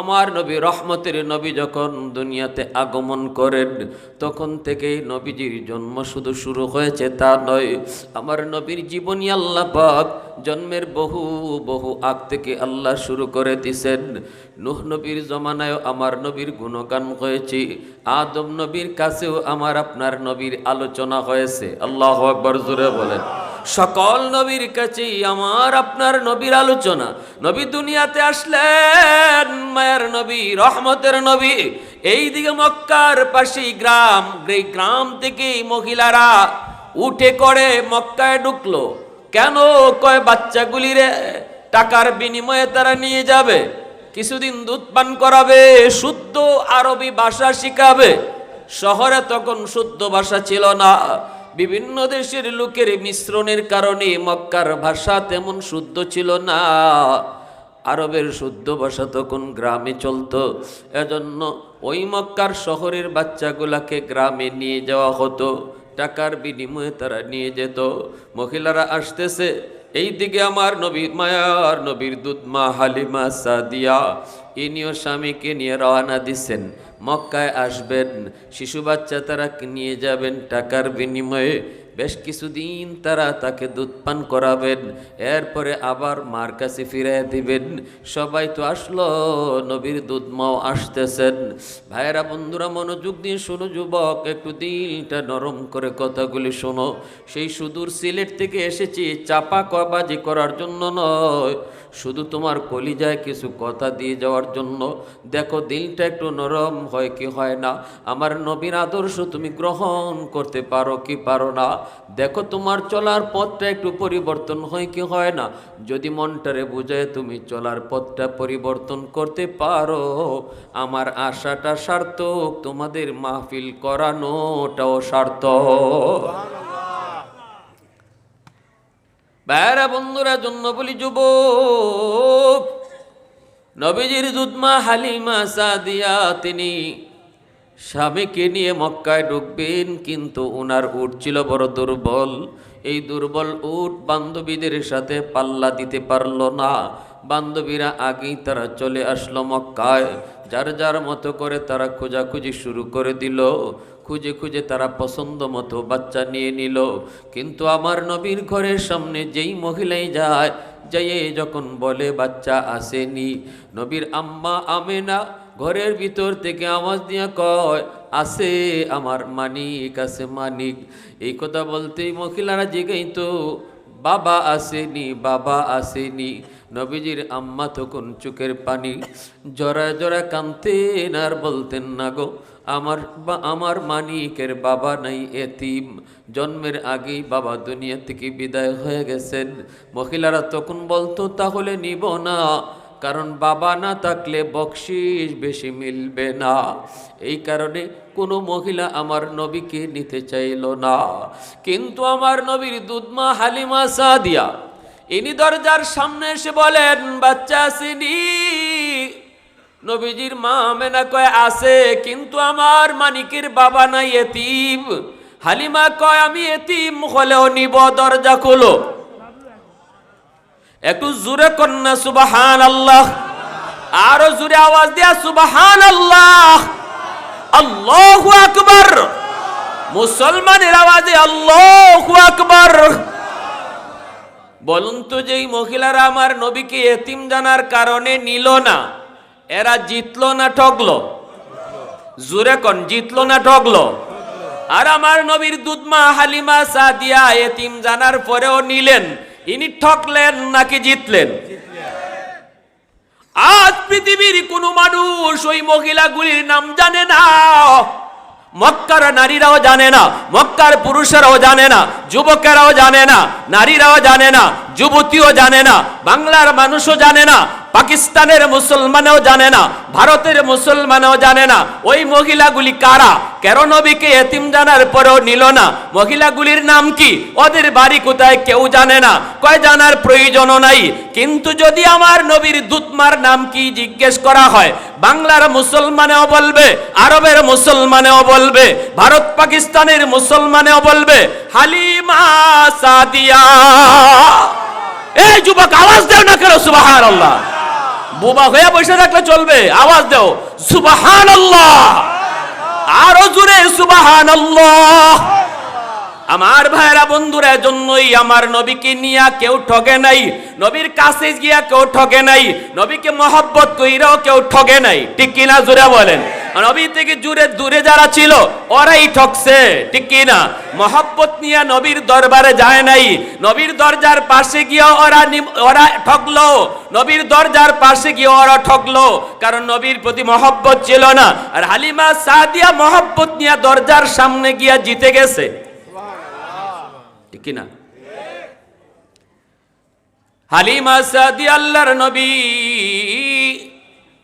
আমার নবী রহমতের নবী যখন দুনিয়াতে আগমন করেন তখন থেকেই নবীজির জন্ম শুধু শুরু হয়েছে তা নয়, আমার নবীর জীবনী আল্লাহ পাক জন্মের বহু বহু আগ থেকে আল্লাহ শুরু করে দিয়েছেন। নূহ নবীর জমানায়ও আমার নবীর গুণগান হয়েছে, আদম নবীর কাছেও আমার আপনার নবীর আলোচনা হয়েছে। আল্লাহু আকবার, জোরে বলেন। সকল নবীর কাছেই আমার আপনার নবীর আলোচনা। নবী দুনিয়াতে আসলেন, মায়ার নবী, রহমতের নবী। এইদিকে মক্কার পাশেই গ্রাম, এই গ্রাম থেকে মহিলারা উঠে করে মক্কায় ঢুকলো। কেন? কয় বাচ্চাগুলিরে টাকার বিনিময়ে তারা নিয়ে যাবে, কিছুদিন দুধ পান করাবে, শুদ্ধ আরবি ভাষা শিখাবে। শহরে তখন শুদ্ধ ভাষা ছিল না, বিভিন্ন দেশের লোকের মিশ্রণের কারণে মক্কার ভাষা তেমন শুদ্ধ ছিল না। আরবের শুদ্ধ ভাষা তখন গ্রামে চলতো, এজন্য ওই মক্কার শহরের বাচ্চাগুলাকে গ্রামে নিয়ে যাওয়া হতো, টাকার বিনিময়ে তারা নিয়ে যেত। মহিলারা আসতেছে, এই দিকে আমার নবী, মায়ার নবীর দুধ মা হালিমা সাদিয়া, ইনিও স্বামীকে নিয়ে রওনা দিচ্ছেন, মক্কায় আসবেন, শিশু বাচ্চা তারা নিয়ে যাবেন টাকার বিনিময়ে। বেশ কিছুদিন তারা তাকে দুধ পান করাবেন, এরপরে আবার মার কাছে ফিরে দিবেন। সবাই তো আসলো, নবীর দুধ মাও আসতেছেন। ভাইয়েরা, বন্ধুরা, মনোযোগ দিয়ে শোনো যুবক, একটু দিলটা নরম করে কথাগুলি শোনো। সেই সুদূর সিলেট থেকে এসেছি চাপা কবাজি করার জন্য নয়, শুধু তোমার কলিজায় কিছু কথা দিয়ে যাওয়ার জন্য। দেখো দিলটা একটু নরম হয় কি হয় না, আমার নবীর আদর্শ তুমি গ্রহণ করতে পারো কি পারো না। দেখো তোমার চলার পথটা একটু পরিবর্তন হয় কি হয় না। যদি মনটারে বুঝায় তুমি চলার পথটা পরিবর্তন করতে পারো, আমার আশাটা সার্থক, তোমাদের মাহফিল করানোটাও সার্থক। ভাইরা বন্ধুরা, জন্য বলি যুবক, নবীজির দুধমা হালিমা সাদিয়া তিনি স্বামীকে নিয়ে মক্কায় ঢুকবেন, কিন্তু ওনার উট ছিল বড় দুর্বল। এই দুর্বল উট বান্ধবীদের সাথে পাল্লা দিতে পারল না। বান্ধবীরা আগেই তারা চলে আসলো মক্কায়, যার যার মতো করে তারা খোঁজাখুঁজি শুরু করে দিল। খুঁজে খুঁজে তারা পছন্দ মতো বাচ্চা নিয়ে নিল। কিন্তু আমার নবীর ঘরের সামনে যেই মহিলাই যায়, যাইয়ে যখন বলে বাচ্চা আসেনি, নবীর আম্মা আমেনা ঘরের ভিতর থেকে আওয়াজ দিয়া কয়, আছে আমার মানিক, আছে মানিক। এই কথা বলতেই মহিলারা জিগাইতো, বাবা আসেনি, বাবা আসেনি। নবীজির আম্মা তখন চোখের পানি জরা জরা কাঁদতেন আর বলতেন, না গো, আমার মানিকের বাবা নাই, এতিম, জন্মের আগেই বাবা দুনিয়া থেকে বিদায় হয়ে গেছেন। মহিলারা তখন বলতো, তাহলে নিব না, কারণ বাবা না থাকলে বকশিশ বেশি মিলবে না। এই কারণে কোনো মহিলা আমার নবীকে নিতে চাইল না। কিন্তু আমার নবীর দুধমা হালিমা সাদিয়া, ইনি দরজার সামনে এসে বলেন, বাচ্চা আসেনি। নবীজির মা আমেনা কয়, আছে, কিন্তু আমার মানিকের বাবা নাই, এতিম। হালিমা কয়, আমি এতিম হলেও নিব, দরজা খোলো। একটু জোরে কন্যা সুবহানাল্লাহ, আরো জোরে আওয়াজ দিয়া সুবহানাল্লাহ, আল্লাহু আকবার। মুসলমানের আওয়াজে আল্লাহু আকবার। বলুন তো, যেই মহিলারা আমার নবীকে এতিম জানার কারণে নিল না, এরা জিতলো না ঠকলো? জোরে কোন, জিতলো না ঠকলো? আর আমার নবীর দুধমা হালিমা সাদিয়া এতিম জানার পরেও নিলেন, ইনি ঠকলেন নাকি জিতলেন? আজ পৃথিবীর কোন মানুষ ওই মহিলাগুলির নাম জানে না। মক্কার নারীরাও জানে না, মক্কার পুরুষেরাও জানে না, যুবকেরাও জানে না, নারীরাও জানে না, যুবতীও জানে না, বাংলার মানুষও জানে না, পাকিস্তানের মুসলমানও জানে না, ভারতের মুসলমানও জানে না ওই মহিলাগুলি কারা, কেন নবীকে এতিম জানার পরেও নিল না, মহিলাগুলির নাম কি, ওদের বাড়ি কোথায় কেউ জানে না। কয় জানার প্রয়োজনও নাই। কিন্তু যদি আমার নবীর দুধমার নাম কি জিজ্ঞেস করা হয়, বাংলার মুসলমানেও বলবে, আরবের মুসলমানেও বলবে, ভারত পাকিস্তানের মুসলমানেও বলবে, হালিমা সাদিয়া। এই যুবক, আওয়াজ দেও না কেন সুবহানাল্লাহ? বোবা হয়ে বসে থাকলে চলবে, আওয়াজ দাও সুবহানাল্লাহ, আরো জোরে সুবহানাল্লাহ। আমার ভাইরা বন্ধুরা, এজন্যই আমার নবীকে নিয়ে কেউ ঠগে নাই, নবীর কাছে গিয়া কেউ ঠগে নাই, নবীকে মহব্বত কইরাও কেউ ঠগে নাই, ঠিক কিনা জোরে বলেন। নবী থেকে দূরে যারা ছিল ওরাই ঠকছে, ঠিক কিনা। মহব্বত নিয়ে নবীর দরবারে যায় নাই, নবীর দরজার পাশে গিয়ে ওরা ঠকলো, নবীর দরজার পাশে গিয়ে ওরা ঠকলো, কারণ নবীর প্রতি মহব্বত ছিল না। আর হালিমা সাদিয়া মহব্বত নিয়ে দরজার সামনে গিয়া জিতে গেছে, ঠিক কিনা। হালিমা সাদিয়া আল্লাহর নবী,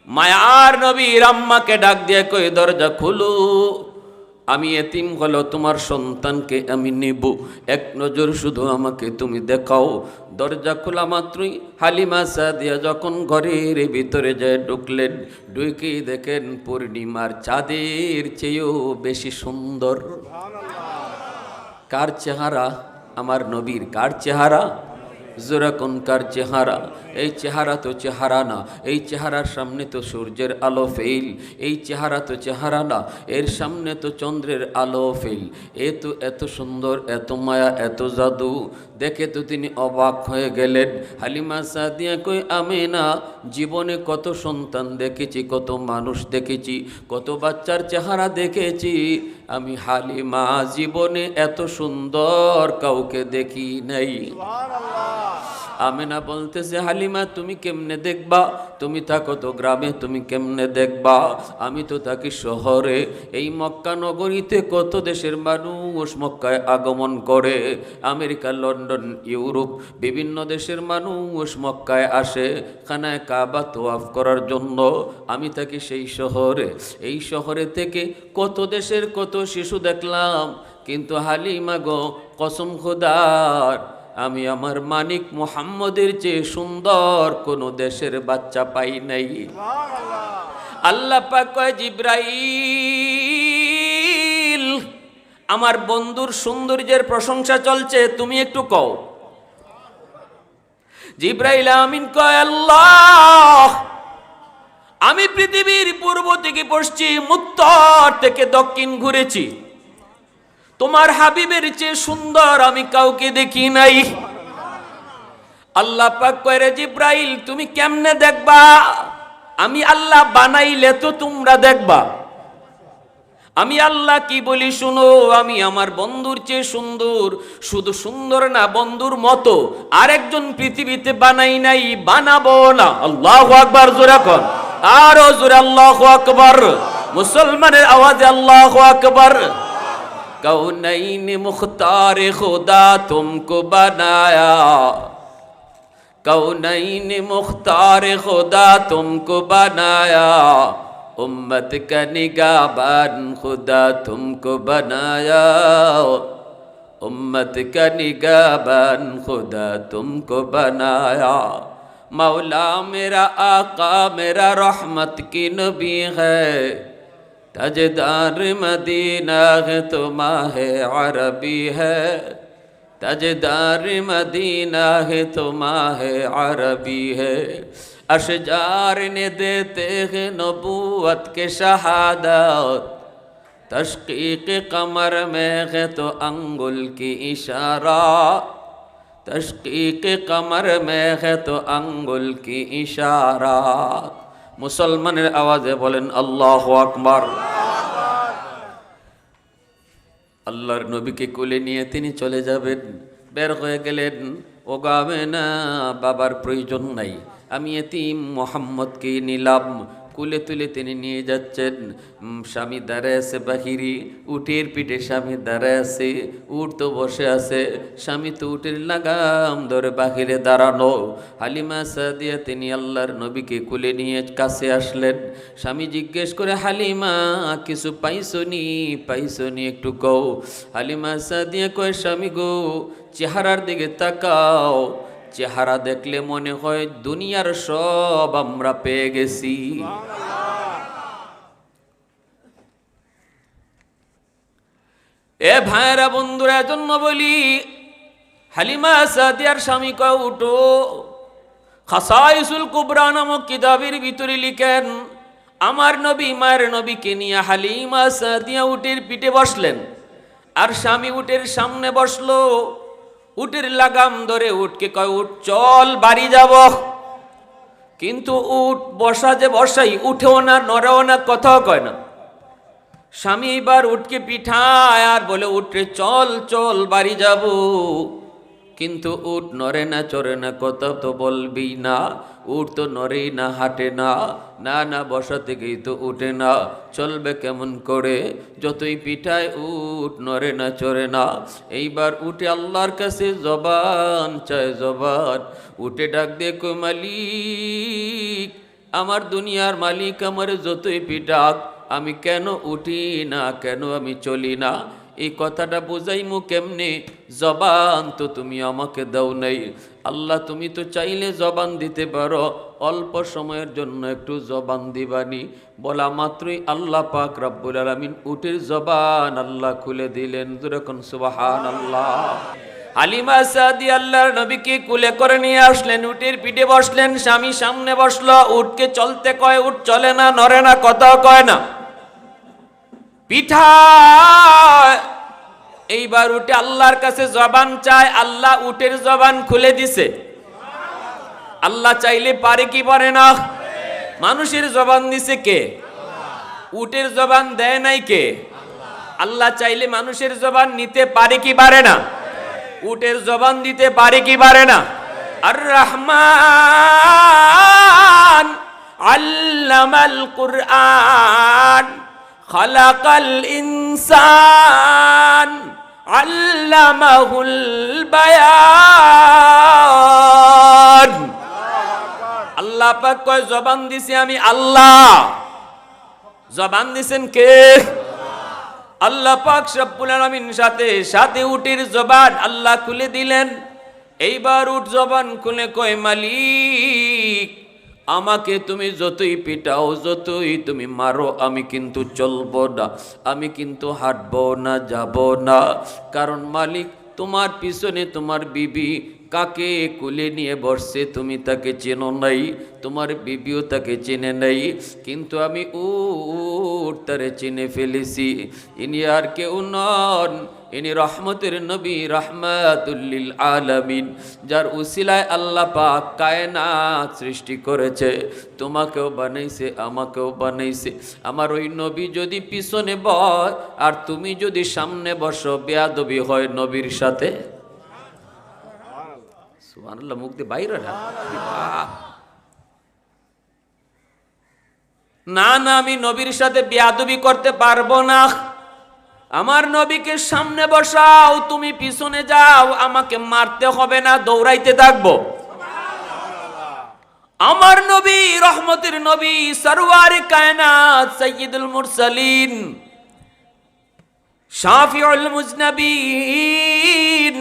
মায়ার নবীর আম্মাকে ডাক দিয়ে কই দরজা খুলো, আমি এতিম হলো তোমার সন্তানকে আমি নেব, এক নজর শুধু আমাকে তুমি দেখাও। দরজা খোলা মাত্রই হালিমা সাদিয়া যখন ঘরের ভিতরে যায় ঢুকলেন, ঢুকেই দেখেন পূর্ণিমার চাঁদের চেয়েও বেশি সুন্দর। কার চেহারা? আমার নবীর। কার চেহারা? জোরাকুন কার চেহারা? এই চেহারা তো চেহারা না, এই চেহারার সামনে তো সূর্যের আলো ফেল, এই চেহারা তো চেহারা না, এর সামনে তো চন্দ্রের আলো ফেল। এ তো এত সুন্দর, এত মায়া, এত জাদু, দেখে তো তিনি অবাক হয়ে গেলেন। হালিমা সাদিয়া কই আমি না জীবনে কত সন্তান দেখেছি, কত মানুষ দেখেছি, কত বাচ্চার চেহারা দেখেছি, আমি হালিমা জীবনে এত সুন্দর কাউকে দেখি নাই। আমেনা বলতেছে হালিমা তুমি কেমনে দেখবা, তুমি থাকো তো গ্রামে, তুমি কেমনে দেখবা, আমি তো থাকি শহরে। এই মক্কা নগরীতে কত দেশের মানুষ মক্কায় আগমন করে, আমেরিকা, লন্ডন, ইউরোপ বিভিন্ন দেশের মানুষ মক্কায় আসে খানায় কাবা তোয়াফ করার জন্য। আমি থাকি সেই শহরে, এই শহরে থেকে কত দেশের কত শিশু দেখলাম, কিন্তু হালিমা গো কসম খোদার, আমি আমার মানিক মুহাম্মদের চেয়ে সুন্দর কোন দেশের বাচ্চা পাই নাই। আল্লাহ পাক কয় জিব্রাইল, আমার বন্ধুর সৌন্দর্যের প্রশংসা চলছে, তুমি একটু কও। জিব্রাইল আমিন কয় আল্লাহ, আমি পৃথিবীর পূর্ব থেকে পশ্চিম, উত্তর থেকে দক্ষিণ ঘুরেছি, তোমার হাবিবের চেয়ে সুন্দর আমি কাউকে দেখি নাই। আল্লাহ পাক কয় রে জিব্রাইল তুমি কেমনে দেখবা, আমি আল্লাহ বানাইলে তো তোমরা দেখবা। আমি আল্লাহ কি বলি শুনো, আমি আমার বন্ধুর চেয়ে সুন্দর, শুধু সুন্দর না বন্ধুর মতো আরেকজন পৃথিবীতে বানাই নাই, বানাবো না। আল্লাহু আকবার, জোরে কোন, আরো জোরে আল্লাহু আকবার। মুসলমানের আওয়াজে আল্লাহু আকবার। कौनैन मुख्तार खुदा तुमको बनाया, कौनैन मुख्तार खुदा तुमको बनाया, उम्मत का निगाहबान खुदा तुमको बनाया, उम्मत का निगाहबान खुदा तुमको बनाया। मौला मेरा आका मेरा रहमत की नबी है, ताजदार मदीना है तो माहे अरबी है, ताजदार मदीना है तो माहे अरबी है। अशजार ने देते हैं नबूवत के शहादत, तशकीक कमर में है तो अंगुल की इशारा, तशकीक कमर में है तो अंगुल की इशारा। মুসলমানের আওয়াজে বলেন আল্লাহু আকবার। আল্লাহর নবীকে কোলে নিয়ে তিনি চলে যাবেন, বের হয়ে গেলেন। ও গাবে না বাবার প্রয়োজন নাই, আমি এতিম মুহাম্মদকে নিলাম। কুলে তুলে তিনি নিয়ে যাচ্ছেন। স্বামী দাঁড়ায় আছে বাহিরে, উটের পিঠে স্বামী দাঁড়ায় আছে, উট তো বসে আছে, স্বামী তো উটের লাগাম ধরে বাহিরে দাঁড়ানো। হালিমা সাদিয়া তিনি আল্লাহর নবীকে কুলে নিয়ে কাছে আসলেন। স্বামী জিজ্ঞেস করে হালিমা কিছু পাইছনি, পাইছনি একটু কও। হালিমা সাদিয়া কয় স্বামী গো চেহারার দিকে তাকাও, চেহারা দেখলে মনে হয় দুনিয়ার সব আমরা পেয়ে গেছি। এ ভাইরা বন্ধুরা, এজন্য বলি হালিমা সাদিয়ার স্বামী কয় উঠো, খাসাইসুল কুবরা নামক কিতাবের ভিতরে লিখেন, আমার নবী মায়ের নবীকে নিয়ে হালিমা সাদিয়া উটের পিঠে বসলেন, আর স্বামী উটের সামনে বসলো। উটের লাগাম ধরে উটকে কয়, উট চল বাড়ি যাব। কিন্তু উট বসা যে বসাই, উঠেও না, নড়েও না, কথাও কয় না। স্বামী এবার উটকে পিঠায় আর বলে, উঠে চল চল বাড়ি যাব। কিন্তু উট নড়ে না, চড়ে না, কথা তো বলবি না। উট তো নড়েই না, হাঁটে না, না না বসা থেকেই তো উঠে না, চলবে কেমন করে? যতই পিঠায় উট নড়ে না, চড়ে না। এইবার উঠে আল্লাহর কাছে জবান চায়, জবান। উঠে ডাক দিয়ে কই, মালিক, আমার দুনিয়ার মালিক, আমার যতই পিঠাক, আমি কেন উঠি না, কেন আমি চলি না? এই কথাটা বুঝাইমু কেমনে? জবান তো তুমি আমাকে দাও নাই। আল্লাহ, তুমি তো চাইলে জবান দিতে পারো, অল্প সময়ের জন্য একটু জবান দিবানি। বলা মাত্রই আল্লাহ পাক রব্বুল আলামিন উটের জবান আল্লাহ খুলে দিলেন। যেরকম সুবহানাল্লাহ। হালিমা সাদিয়া আল্লাহর নবীকে কুলে করে নিয়ে আসলেন, উটের পিঠে বসলেন, স্বামী সামনে বসলো। উটকে চলতে কয়, উট চলে না, নড়ে না, কথাও কয় না। পিঠা এইবার উঠে আল্লাহর কাছে জবান চায়, আল্লাহ উটের জবান খুলে দিছে। আল্লাহ চাইলে পারে কি পারে না? মানুষের জবান দিছে কে? উটের জবান দেয় নাই কে? আল্লাহ চাইলে মানুষের জবান নিতে পারে কি পারে না? উটের জবান দিতে পারে কি পারে না? আর রহমান আল্লামাল কুরআন খালাকাল ইনসান আল্লামাহুল বায়ান। আল্লাহ পাক কয়, জবান দিছি আমি আল্লাহ। জবান দিছেন কে? আল্লাহ পাক রব্বুল আলামিন। সাথে সাথে উটের জবান আল্লাহ খুলে দিলেন। এইবার উট জবান খুলে কয়, মালিক, আমাকে তুমি যতই পিটাও, যতই তুমি মারো, আমি কিন্তু চলবো না, আমি কিন্তু হাঁটবো না, যাব না। কারণ মালিক, তোমার পিছনে তোমার বিবি কাকে কুলে নিয়ে বসছে, তুমি তাকে চেনো নাই, তোমার বিবিও তাকে চেনে নাই। কিন্তু আমি উট তারে চিনে ফেলেছি। ইনি আর কেউ নন, ইনি রহমতের নবী, রাহমাতুল লিল আলামিন, যার উসিলায় আল্লাহ পাক কায়নাত সৃষ্টি করেছে। তোমাকেও বানাইছে, আমাকেও বানাইছে। আমার ওই নবী যদি পিছনে বয় আর তুমি যদি সামনে বসো, বেয়াদবি হয় নবীর সাথে। সুবহানাল্লাহ, মুখ দিয়ে বাইরে না না, আমি নবীর সাথে বেয়াদবি করতে পারবো না। আমার নবীকে সামনে বসাও, তুমি পিছনে যাও, আমাকে মারতে হবে না, দৌড়াইতে থাকবো। আমার নবী রহমতের নবী, সরওয়ারে কায়নাত, সাইয়্যিদুল মুরসালিন, শাফিউল মুজনাবিন,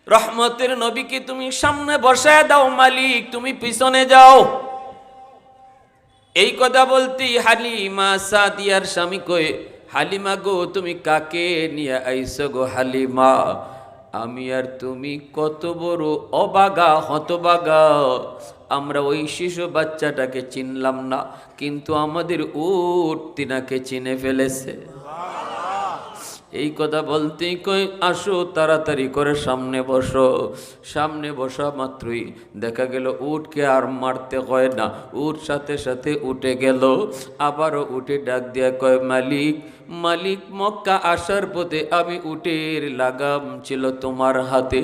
রহমতের নবীকে তুমি সামনে বসায় দাও, মালিক তুমি পিছনে যাও। এই কথা বলতে হালিমা সাদিয়ার স্বামী কয়ে, হালিমা গো, তুমি কাকে নিয়ে আইছো গো হালিমা? আমি আর তুমি কত বড় অবাগা, হতবাগা। আমরা ওই শিশু বাচ্চাটাকে চিনলাম না, কিন্তু আমাদের উট তিনাকে চিনে ফেলেছে। এই কথা বলতেই কই, আসো তাড়াতাড়ি করে সামনে বসো। সামনে বসা মাত্রই দেখা গেল উটকে আর মারতে হয় না, উট সাথে সাথে উঠে গেল। আবারও উঠে ডাক দিয়া কয়, মালিক, মালিক, মক্কা আসার পথে আমি উটের লাগাম ছিল তোমার হাতে।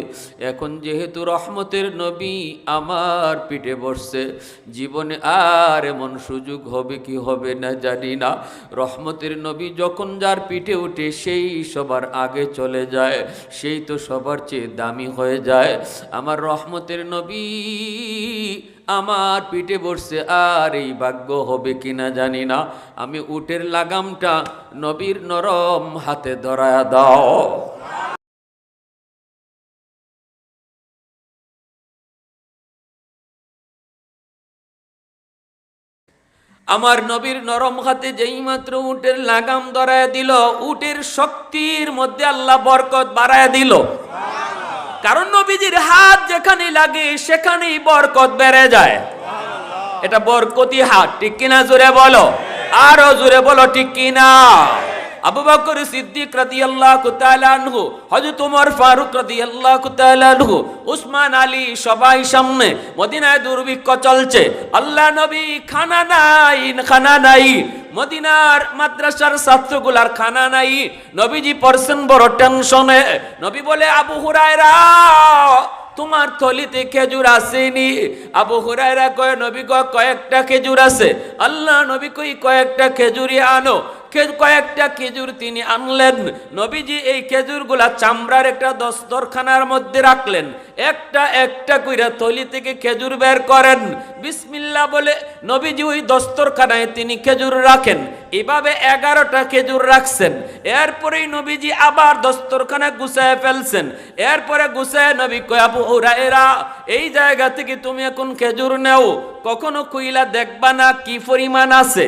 এখন যেহেতু রহমতের নবী আমার পিঠে বসছে, জীবনে আর এমন সুযোগ হবে কি হবে না জানি না। রহমতের নবী যখন যার পিঠে উঠে, সেই সবার আগে চলে যায়, সেই তো সবার চেয়ে দামি হয়ে যায়। আমার রহমতের নবী আমার পিঠে বসছে, আর এই ভাগ্য হবে কিনা জানি না। আমি উটের লাগামটা নবীর নরম হাতে ধরায়া দাও। আমার নবীর নরম হাতে যেই মাত্র উটের লাগাম ধরায় দিল, উটের শক্তির মধ্যে আল্লাহ বরকত বাড়ায় দিল। কারণ নবীজির হাত যেখানে লাগে সেখানেই বরকত বেড়ে যায়। এটা বরকতি হাত, ঠিক কিনা? জোরে বলো, আরো জোরে বলো, ঠিক কিনা? আবু বকর সিদ্দিক রাদিয়াল্লাহু তাআলা আনহু, হযরত ওমর ফারুক রাদিয়াল্লাহু তাআলা আনহু, উসমান আলী সবাই সামনে। মদিনায় দুর্ভিক্ষ চলছে, আল্লাহ নবী খানা নাই, মদিনার মাদ্রাসার ছাত্রগুলার খানা নাই। নবীজি পড়ছেন বড় টেনশনে। নবী বলে, আবু হুরায়রা তোমার থলিতে খেজুর আসেনি? আবু হুরায়রা কয়, নবী গো কয়েকটা খেজুর আছে। আল্লাহ নবী কই কয়েকটা খেজুরই আনো। কয়েকটা খেজুর তিনি আনলেন। নবীজি এই খেজুরগুলা চামড়ার একটা দস্তরখানার মধ্যে রাখলেন। একটা একটা কইরা থলি থেকে খেজুর বের করেন। বিসমিল্লাহ বলে নবীজি ওই দস্তরখানায় তিনি খেজুর রাখেন। এভাবে 11টা খেজুর রাখছেন। এরপরেই নবীজি আবার দস্তরখানা গুছায় ফেলছেন। এরপরে গুছায় নবী কয়, আবু হুরায়রা এই জায়গা থেকে তুমি এখন খেজুর নেও, কখনো কইলা দেখবা না কি পরিমাণ আছে।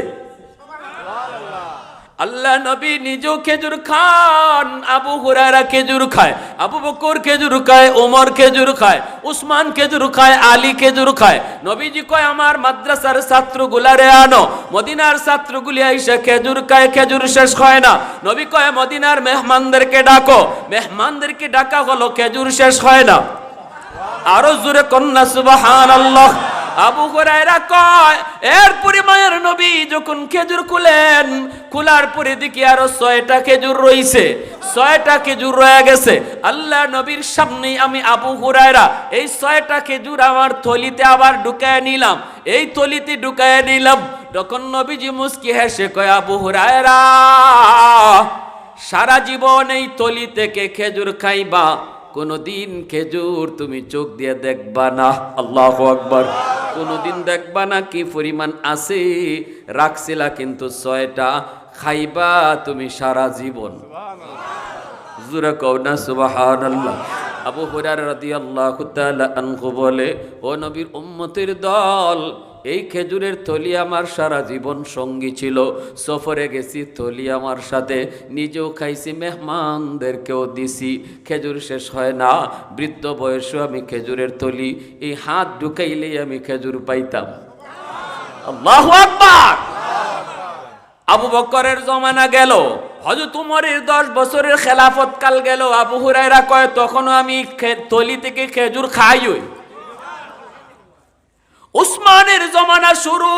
আল্লাহ নবী নিজেও খেজুর খান, আবু হুরায়রা খেজুর খায়, আবু বকর খেজুর খায়, ওমর খেজুর খায়, উসমান খেজুর খায়, আলী খেজুর খায়। নবীজি কয়, আমার মাদ্রাসার ছাত্রগুলারে আনো। মদিনার ছাত্রগুলি আইসা খেজুর খায়, খেজুর শেষ হয় না। নবী কয়, মদিনার মেহমানদেরকে ডাকো। মেহমানদেরকে ডাকা হলো, খেজুর শেষ হয় না। আরো জোরে কন্যা সুবহানাল্লাহ। আবু হুরায়রা কয়, এরপরে মায়ের নবী যখন খেজুর খুলেন, খোলার পরে দেখি আরো 6টা খেজুর রইছে। 6টা খেজুর রয়ে গেছে। আল্লাহ নবীর সামনেই আমি আবু হুরায়রা এই 6টা খেজুর আমার থলিতে আবার ঢুকায় নিলাম। এই থলিতে ঢুকায় নিলাম। তখন নবীজি মুস্কি হেসে কয়, আবু হুরায়রা সারা জীবন এই থলি থেকে খেজুর খাইবা, কোনদিন খেজুর তুমি চোখ দিয়ে দেখবা না। আল্লাহু আকবার। কোনদিন দেখবা না কি পরিমাণ আছে। রাখছিলা কিন্তু 6টা, খাইবা তুমি সারা জীবন। জোরে কও না সুবহানাল্লাহ। আবু হুরায়রা রাদিয়াল্লাহু তাআলা আনহু বলে, ও নবীর উম্মতের দল, এই খেজুরের থলি আমার সারা জীবন সঙ্গী ছিল। সফরে গেছি, থলি আমার সাথে, নিজেও খাইছি, মেহমানদেরকেও দিছি। খেজুর শেষ হয় না। বৃদ্ধ বয়সেও আমি খেজুরের থলি এই হাত ঢুকাইলেই আমি খেজুর পাইতাম। আল্লাহু আকবার। আবু বকরের জমানা গেল, হযরত উমরের 10 বছরের খেলাফত কাল গেল। আবু হুরায়রা কয়, তখনও আমি থলি থেকে খেজুর খাইই। উসমানের জমানা শুরু।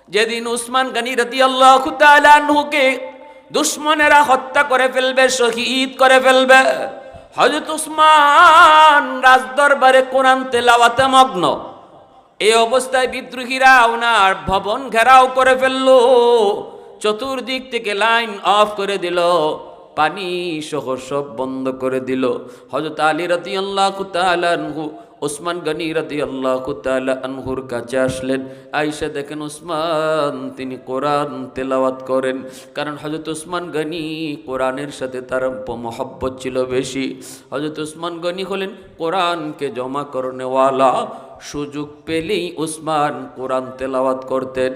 যেদিন উসমান গনি রাদিয়াল্লাহু তাআলা আনহুকে দুশমনেরা হত্যা করে ফেলবে, শহীদ করে ফেলবে, হযরত উসমান রাজদরবারে কোরআন তেলাওয়াতে মগ্ন। এই অবস্থায় বিদ্রোহীরা ওনার ভবন ঘেরাও করে ফেললো। চতুর্দিক থেকে লাইন অফ করে দিল, পানি সহ সব বন্ধ করে দিল। হযরত আলী রাদিয়াল্লাহু তাআলা আনহু উসমান গনি রাদিয়াল্লাহু তাআলা আনহুর কাছে আসলেন। আয়েশা দেখেন উসমান তিনি কোরআন তেলাওয়াত করেন। কারণ হযরত উসমান গনি কোরআনের সাথে তার মহব্বত ছিল বেশি। হযরত উসমান গনি হলেন কোরআনকে জমা করনেওয়ালা। সুযোগ পেলেই উসমান কোরআন তেলাওয়াত করতেন।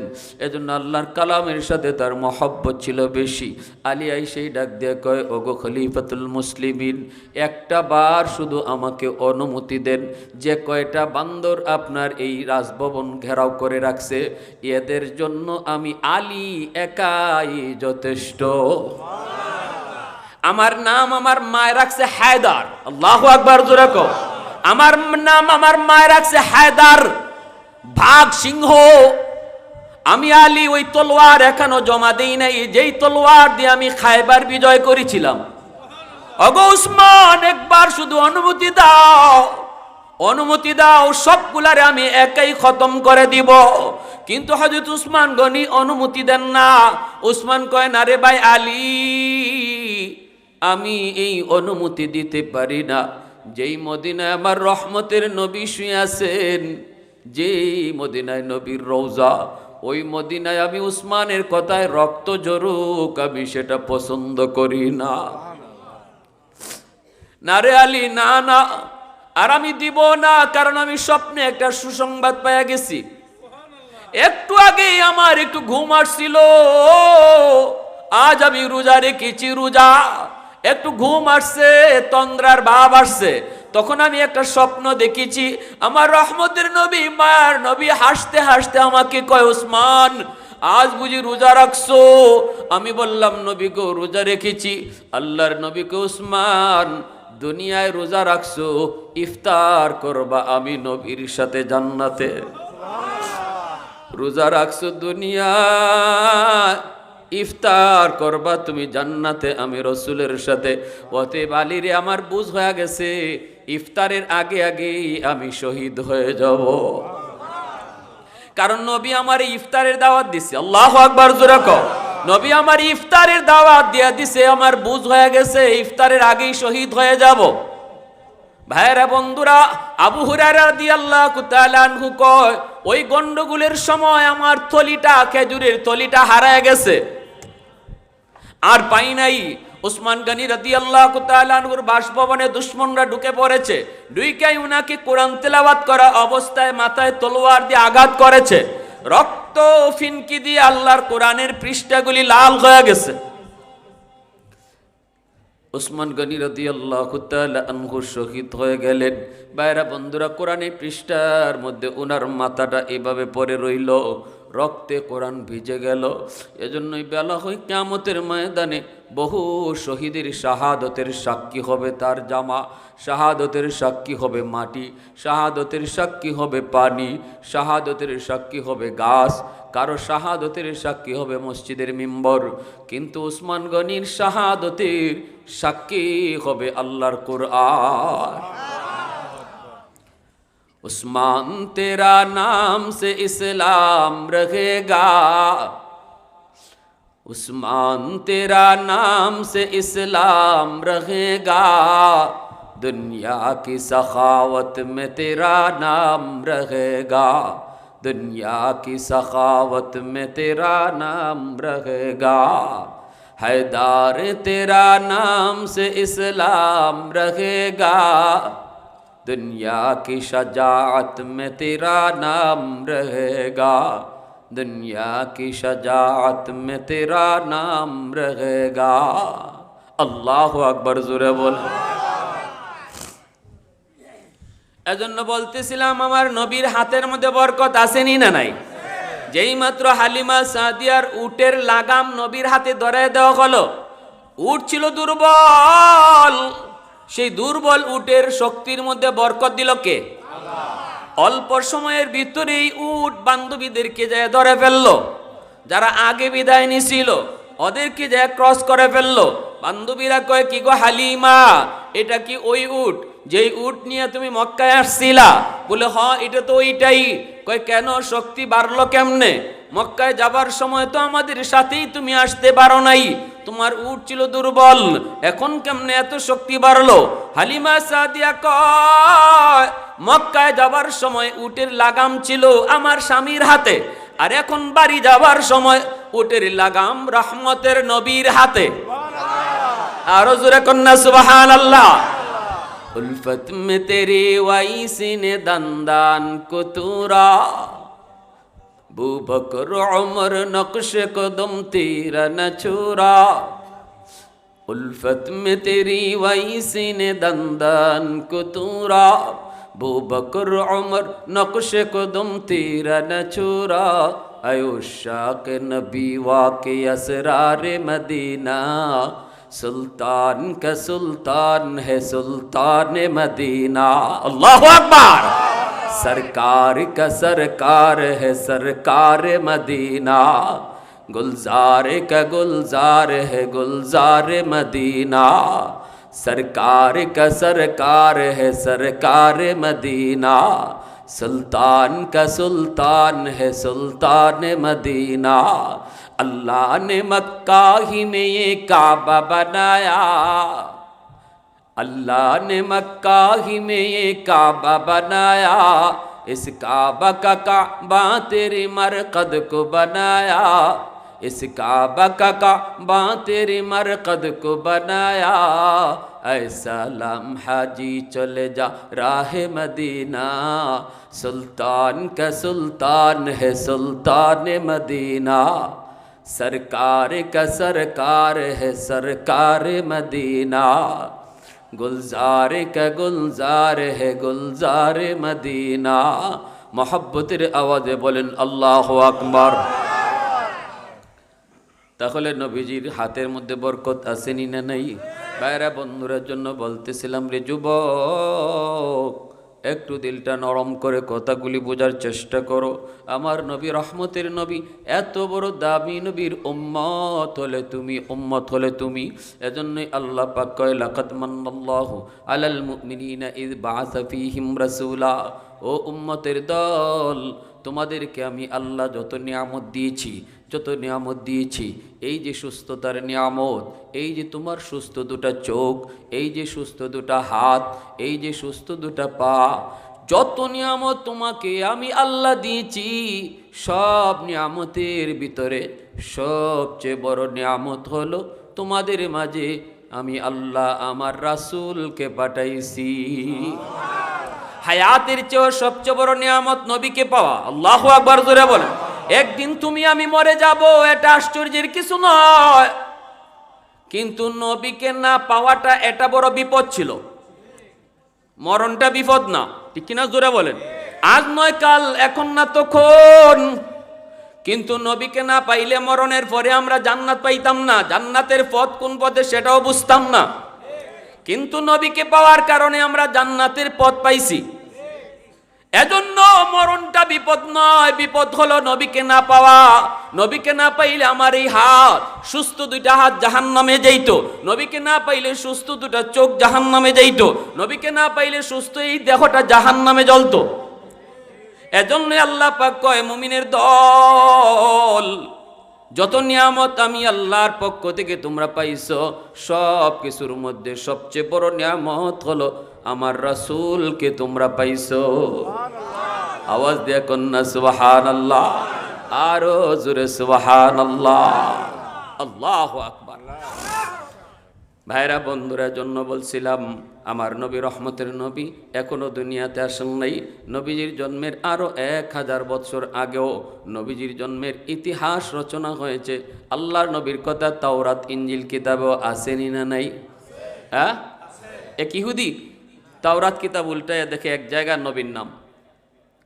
এজন্য আল্লাহর কালামের সাথে তার মহব্বত ছিল বেশি। আলী আইসাই ডাক দিয়ে কয়, ওগো খলিফাতুল মুসলিমিন, একটা বার শুধু আমাকে অনুমতি দেন। যে কয়টা বান্দর আপনার এই রাজভবন ঘেরাও করে রাখছে, এদের জন্য আমি আলী একাই যথেষ্ট। আমার নাম আমার মায় রাখছে হায়দার। আল্লাহু আকবার জোরে কও। আমার নাম আমার মায় রাখছে হায়দার, বাঘ সিংহ। আমি আলী ওই তলোয়ার এখনো জমা দেই নাই, যেই তলোয়ার দিয়ে আমি খায়বার বিজয় করেছিলাম। ওগো উসমান, একবার শুধু অনুমতি দাও, অনুমতি দাও, সবগুলারে আমি একাই খতম করে দিব। কিন্তু হযরত উসমান গনি অনুমতি দেন না। উসমান কয়, না রে ভাই আলী, আমি এই অনুমতি দিতে পারি না। যেই মদিনায় আমার রহমতের নবী শুয়ে আছেন, যেই মদিনায় নবীর রওজা, ওই মদিনায় আমি উসমানের কথায় রক্ত ঝরুক, আমি সেটা পছন্দ করি না। না রে আলী, না না, আর আমি দিব না। কারণ আমি স্বপ্নে একটা সুসংবাদ পেয়ে গেছি। একটু আগেই আমার একটু ঘুম আসছিল। আজ আমি রোজা রেখেছি, রোজা। একটু ঘুম আসছে, তন্দ্রার ভাব আসছে। তখন আমি একটা স্বপ্ন দেখেছি, আমার রহমতের নবী, মায়ার নবী হাসতে হাসতে আমাকে কয়, ওসমান আজ বুঝি রোজা রাখছো? আমি বললাম, নবী গো রোজা রেখেছি। আল্লাহর নবী কে, ওসমান দুনিয়ায় রোজা রাখছো, ইফতার করবা আমি নবীর সাথে জান্নাতে। রোজা রাখছো দুনিয়ায়, ইফতার করবা তুমি জান্নাতে আমি রসুলের সাথে। অতএব আলী রে, আমার বুঝ হয়ে গেছে ইফতারের আগে আগেই আমি শহীদ হয়ে যাব, কারণ নবী আমার ইফতারের দাওয়াত দিছে। আল্লাহু আকবার জোরে কও। নবী আমার ইফতারের দাওয়াত দিয়া দিছে, আমার বুঝ হয়ে গেছে ইফতারের আগেই শহীদ হয়ে যাব। ভাইরা বন্ধুরা, আবু হুরায়রা রাদিয়াল্লাহু তাআলা আনহু কয়, ওই গন্ডগোলের সময় আমার থলিটা, খেজুরের থলিটা হারায় গেছে, আর পাই নাই। উসমান গনি রাদিয়াল্লাহু তাআলা আনহুর বাসভবনে দুশমনরা ঢুকে পড়েছে, ঢুইকাই উনাকে কোরআন তেলাওয়াত করা অবস্থায় মাথায় তলোয়ার দিয়ে আঘাত করেছে, রক্ত ফিনকি দিয়ে আল্লাহর কোরআনের পৃষ্ঠাগুলি লাল হয়ে গেছে। উসমান গনি রাদিয়াল্লাহু তাআলা আনহু শহীদ হয়ে গেলেন। ভাইরা বন্ধুরা, কোরআনের পৃষ্ঠার মধ্যে ওনার মাথাটা এভাবে পড়ে রইল, রক্তে কোরআন ভিজে গেল। এজন্যই বেলা হয় কিয়ামতের ময়দানে বহু শহীদের শাহাদতের সাক্ষী হবে তার জামা, শাহাদতের সাক্ষী হবে মাটি, শাহাদতের সাক্ষী হবে পানি, শাহাদতের সাক্ষী হবে গাছ, কারো শাহাদতের সাক্ষী হবে মসজিদের মিম্বর, কিন্তু উসমান গনির শাহাদতের সাক্ষী হবে আল্লাহর কুরআন। उस्मान तेरा नाम से इस्लाम रहेगा, उस्मान तेरा नाम से इस्लाम रहेगा, दुनिया की सखावत में तेरा नाम रहेगा, दुनिया की सखावत में तेरा नाम रहेगा, हैदार तेरा नाम से इस्लाम रहेगा, दुनिया की शजाअत में तेरा नाम रहेगा, दुनिया की शजाअत में तेरा नाम रहेगा। अल्लाहु আকবার, জোরে বল। এজন্য বলতেছিলাম, আমার নবীর হাতের মধ্যে বরকত আসেনি না নাই? যেই মাত্র হালিমা সাদিয়ার উটের লাগাম নবীর হাতে ধরায় দেওয়া হলো, উট ছিল দুর্বল, সেই দুর্বল উটের শক্তির মধ্যে বরকত দিল কে? আল্লাহ। অল্প সময়ের ভিতরেই উট বান্ধবীদেরকে যায় ধরে ফেললো, যারা আগে বিদায় নিছিল ওদেরকে যায় ক্রস করে ফেললো। বান্ধবীরা কয়, কি গো হালিমা, এটা কি ওই উট যেই উট নিয়ে তুমি মক্কায় আসছিলা? বলে, হ্যাঁ এটা তো ওইটাই। কয়, কেন, শক্তি বাড়লো কেমনে? মক্কায় যাবার সময় তো আমাদের সাথেই তুমি আসতে পারো নাই, তোমার উট ছিল দুর্বল, এখন কেমনে এত শক্তি বাড়লো? হালিমা সাদিয়া কয়, মক্কায় যাবার সময় উটের লাগাম ছিল আমার স্বামীর হাতে, আর এখন বাড়ি যাবার সময় উটের লাগাম রহমতের নবীর হাতে। আরো জোরে কন্যা সুবহানাল্লাহ। উলফত মে তেরি ওয়াইসি নে দন্দান কুতুরা, अबू बकर उमर नक्श कदम तेरा न छोड़ा, उल्फत में तेरी वैसी ने दंदन को तूरा, अबू बकर उमर नक्श कदम तेरा न छोड़ा, आयुशाक नबी वाके असरार मदीना, सुल्तान का सुल्तान है सुल्तान मदीना। अल्लाहु अकबर। सरकार का सरकार है सरकार मदीना, गुलजार का गुलजार है गुलजार मदीना, सरकार का सरकार है सरकार मदीना, सुल्तान का सुल्तान है सुल्तान मदीना। अल्लाह ने मक्का ही में ये काबा बनाया, अल्लाह ने मक्का ही में ये काबा बनाया, इस काबा का काबा तेरे मरकद को बनाया, इस काबा का काबा तेरे मरकद को बनाया, ऐसा लम्हा जी चले जा राह मदीना, सुल्तान का सुल्तान है सुल्तान मदीना, सरकार का सरकार है सरकार मदीना, गुलजार का गुलजार है गुलजार मदीना। मोहब्बतेर आवाज़े बोलेन আল্লাহু আকবার। তাহলে নবীজির হাতের মধ্যে বরকত আসেনি না নাই? ভাইরা বন্ধুদের জন্য বলতেছিলাম, রে যুবক, একটু দিলটা নরম করে কথাগুলি বোঝার চেষ্টা করো। আমার নবী রহমতের নবী, এত বড় দামি নবীর উম্মত হলে তুমি, উম্মত হলে তুমি। এজন্যই আল্লাহ পাক কয়, লাকাদ মান্নাল্লাহু আলাল মুমিনিনা ইয বাআসা ফীহিম রাসূলা। ও উম্মতের দল, তোমাদেরকে আমি আল্লাহ যত নিয়ামত দিয়েছি, যত নিয়ামত দিয়েছি, এই যে সুস্থতার নিয়ামত, এই যে তোমার সুস্থ দুটা চোখ, এই যে সুস্থ দুটা হাত, এই যে সুস্থ দুটা পা, যত নিয়ামত তোমাকে আমি আল্লাহ দিয়েছি, সব নিয়ামতের ভিতরে সবচেয়ে বড় নিয়ামত হলো তোমাদের মাঝে আমি আল্লাহ আমার রাসূলকে পাঠাইছি। হায়াতের চেয়েও সবচেয়ে বড় নিয়ামত নবীকে পাওয়া। আল্লাহু আকবার জোরে বলেন। একদিন তুমি আমি মরে যাব, এটা আশ্চর্যের কিছু নয়, কিন্তু নবীকে না পাওয়াটা এটা বড় বিপদ ছিল। মরণটা বিপদ না, ঠিক কিনা জোরে বলেন? আজ নয় কাল, এখন না তখন। কিন্তু নবীকে না পাইলে মরণের পরে আমরা জান্নাত পাইতাম না, জান্নাতের পথ কোন পথে সেটাও বুঝতাম না। কিন্তু নবীকে পাওয়ার কারণে আমরা জান্নাতের পথ পাইছি। এজন্য মরণটা বিপদ নয়, বিপদ হলো নবীকে না পাওয়া। নবীকে না পাইলে আমার এই হাত, সুস্থ দুইটা হাত জাহান্নামে যাইতো। নবীকে না পাইলে সুস্থ দুটা চোখ জাহান্নামে যাইতো। নবীকে না পাইলে সুস্থ এই দেহটা জাহান্নামে জ্বলতো। এজন্য আল্লাহ পাক কয়, মুমিনের দল, যত নিয়ামত আমি আল্লাহর পক্ষ থেকে তোমরা পাইছো, সব কিছুর মধ্যে সবচেয়ে বড় নিয়ামত হলো আমার রাসূলকে তোমরা পাইছো। আওয়াজ দিয়ে কন্যা সুবহানাল্লাহ, আরো জোরে সুবহানাল্লাহ। আল্লাহু আকবার। ভাইরা বন্ধুরা জন্য বলছিলাম, আমার নবী রহমতের নবী এখনো দুনিয়াতে আসেন নাই। নবীজির জন্মের আরো 1000 বছর আগেও নবীজির জন্মের ইতিহাস রচনা হয়েছে। আল্লাহর নবীর কথা তাওরাত ইনজিল কিতাবেও আসেনি না নাই? হ্যাঁ, এক ইহুদি তাওরাত কিতাব উল্টায় দেখে এক জায়গায় নবীর নাম,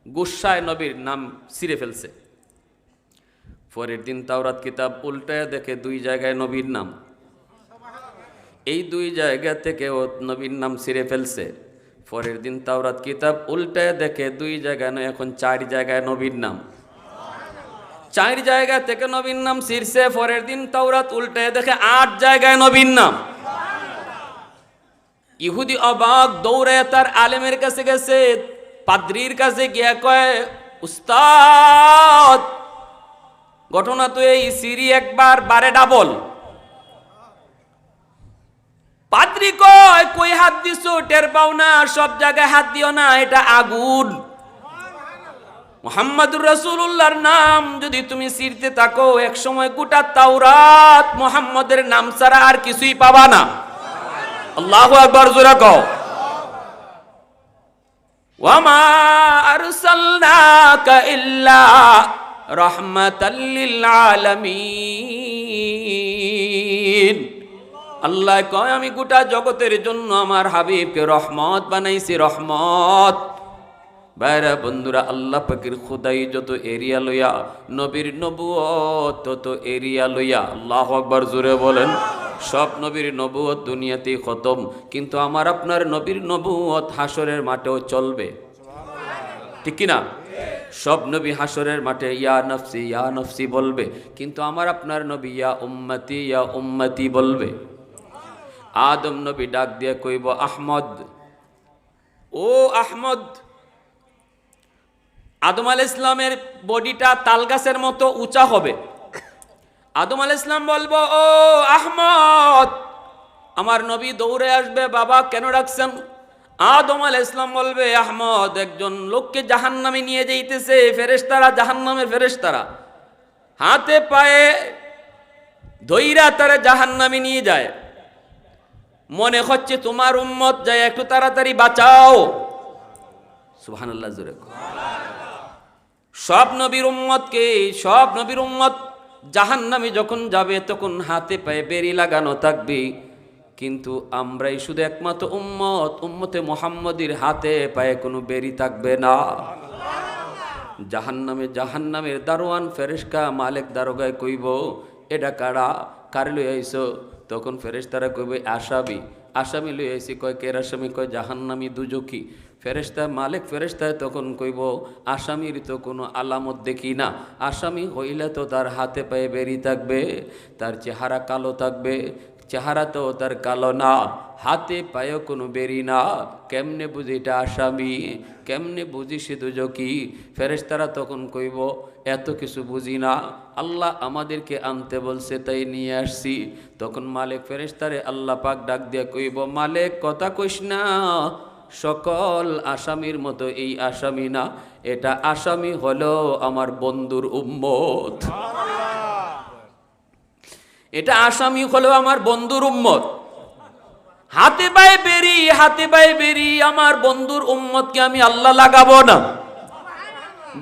গুসায় নবীর নাম ছিঁড়ে ফেলছে। পরের দিন তাওরাত কিতাব উল্টায় দেখে 2 জায়গায় নবীর নাম, এই 2 জায়গা থেকে ও নবীর নাম ছিঁড়ে ফেলছে। পরের দিন তাওরাত কিতাব উল্টায় দেখে 2 জায়গায় নয়, এখন 4 জায়গায় নবীর নাম। 4 জায়গা থেকে নবীর নাম ছিঁড়ছে। পরের দিন তাওরাত উল্টায় দেখে 8 জায়গায় নবীর নাম। ইহুদি অবাক, দৌড়ে তার আলেমের কাছে গেছে, পাদ্রীর কাছে গিয়া কয়, উস্তাদ, ঘটনা তো এই, সিরি একবার বারে ডাবল। পাদ্রী কয়, কই হাত দিছো, টের পাও না? সব জায়গায় হাত দিও না, এটা আগুন। মুহাম্মাদুর রাসূলুল্লাহর নাম যদি তুমি ছিঁড়তে থাকো, এক সময় গোটা তাওরাত মুহাম্মাদের নাম ছাড়া আর কিছুই পাবা না। আল্লাহু আকবার জোরে কও। ওয়া মা আরসালনাকা ইল্লা রাহমাতাল লিল আলামিন। আল্লাহ কয়, আমি গোটা জগতের জন্য আমার হাবিবকে রহমত বানাইছি, রহমত। ভাইরা বন্ধুরা, আল্লাহ পাকের খুদাই যত এরিয়া লইয়া, নবীর নবুয়ত তত এরিয়া লইয়া। আল্লাহু আকবার জোরে বলেন। সব নবীর নবুয়ত দুনিয়াতেই খতম, কিন্তু আমার আপনার নবীর নবুয়ত হাসরের মাঠেও চলবে, ঠিক কিনা? সব নবী হাসরের মাঠে ইয়া নফসি বলবে, কিন্তু আমার আপনার নবী ইয়া উম্মতি বলবে। আদম নবী ডাক দিয়ে কইব, আহমদ, ও আহমদ। আদম আলাইহিস সালামের বডিটা তালগাছের মতো উঁচা হবে। আদম আলাইহিস সালাম বলবো, ও আহমদ। আমার নবী দৌড়ে আসবে, বাবা কেন ডাকছেন? আদম আলাইহিস সালাম বলবে, আহমদ, একজন লোককে জাহান্নামে নিয়ে যাইতেছে, ফেরেশতারা, জাহান্নামের ফেরেশতারা হাতে পায়ে ধইরা তারা জাহান্নামে নিয়ে যায়। মনে হচ্ছে তোমার উম্মত, যায় একটু তাড়াতাড়ি বাঁচাও। সুবহানাল্লাহ জোরে। সব নবীর উম্মতকে, সব নবীর উম্মত জাহান্নামে যখন যাবে তখন হাতে পায়ে বেড়ি লাগানো থাকবে, কিন্তু আমরাই শুধু একমাত্র উম্মতে মুহাম্মদীর হাতে পায়ে কোনো বেড়ি থাকবে না। জাহান্নামের দারোয়ান ফেরেশতা মালিক দারোগায় কইব, এটা কারা, কার লই আইছো? তখন ফেরেশতারা কইবে আসামি লই আইছি। কয় কের আসামি? কয় জাহান্নামী দুজকি। ফেরেশতায় তখন কইব, আসামির তো কোনো আলামত দেখি না, আসামি হইলে তো তার হাতে পায়ে বেরি থাকবে, তার চেহারা কালো থাকবে। চেহারা তো তার কালো না, হাতে পায়েও কোনো বেরি না, কেমনে বুঝি এটা আসামি, কেমনে বুঝি সে দুজকি? ফেরেশতারা তখন কইব, এত কিছু বুঝি না, আল্লাহ আমাদেরকে আনতে বলছে তাই নিয়ে আসছি। তখন মালিক ফেরেশতারে আল্লাহ পাক ডাক দিয়া কইব, মালিক কথা কইস না, সকল আসামির মতো এই আসামি না, এটা আসামি হলো আমার বন্ধুর উম্মত, এটা আসামি হলো আমার বন্ধুর উম্মত। হাতে পায়ে বেরি আমার বন্ধুর উম্মতকে আমি আল্লাহ লাগাবো না।